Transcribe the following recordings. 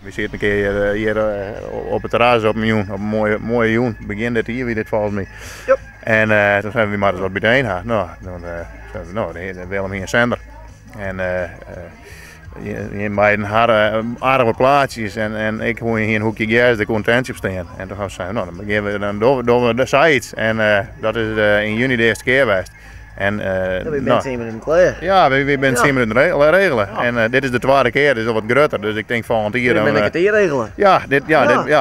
We zitten een keer hier op het terras op een mooie joen. Begin dit hier, wie dit volgens mij. Yep. En toen zijn we maar eens wat bijeen gaan. Nou, dan zeiden we, nou, de Willem hier zender. En in beiden hadden aardige plaatsjes en ik woon hier een hoekje juist, daar kon een tentje op staan. En toen gaan we, nou, dan beginnen we dan doen we de sites. En dat is in juni de eerste keer geweest. En, we zijn 10 minuten klaar. Ja, we zijn 10 minuten regelen. Ja. En dit is de tweede keer, dus al wat groter. Dus ik denk van hier dan. Ben ik het hier regelen?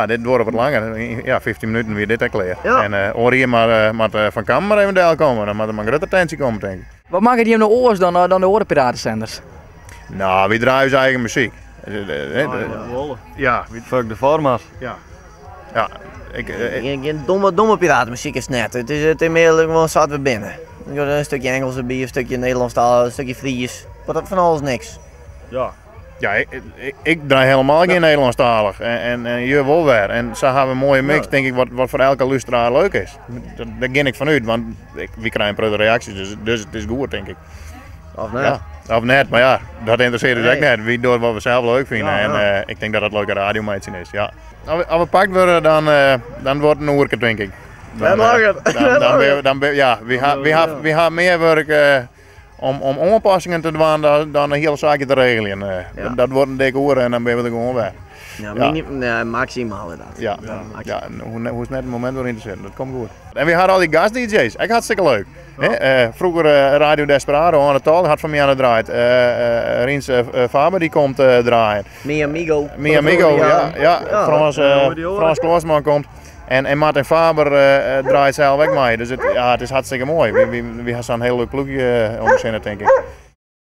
Dit wordt wat langer. Ja, 15 minuten weer dit klaar. Ja. En hoor hier maar van Kamer eventueel komen. Dan moet er maar een grote tentie komen, denk ik. Wat maakt die nou oors dan de andere piratenzenders? Nou, we draaien zijn eigen muziek. Ja, fuck de format. Ja. Geen domme piratenmuziek is net. Het is meer gewoon zaten we binnen. Een stukje Engels erbij, een stukje Nederlandstalig, een stukje Fries. Wat van alles niks. Ja, ik draai helemaal geen Nederlandstalig en je wel weer. En zo hebben we een mooie mix, denk ik, wat voor elke luisteraar leuk is. Daar ging ik vanuit, want we krijgen prachtige reacties, dus het is goed, denk ik. Of net. Ja, of net, maar ja, dat interesseert dus ook net. Wie doet wat we zelf leuk vinden en ik denk dat dat leuke radiomeidje is. Ja. Als we pakt worden, dan wordt het een oerke, denk ik. We gaan meer werk om aanpassingen te doen dan een hele zaakje te regelen. Dat wordt een dikke uur en dan ben we er gewoon weg. Ja, maximaal inderdaad. Ja, hoe is net het moment waarin te zitten, dat komt goed. En we hadden al die gast-DJ's, ik hartstikke leuk. Vroeger Radio Desperado aan het tal, had van mij aan het draait. Rins Faber die komt draaien. Mi Amigo, ja. Frans Kloosman komt. En Martin Faber draait zelf ook mee. Dus het is hartstikke mooi. We hebben zo'n heel leuk ploegje om de zinnen, denk ik.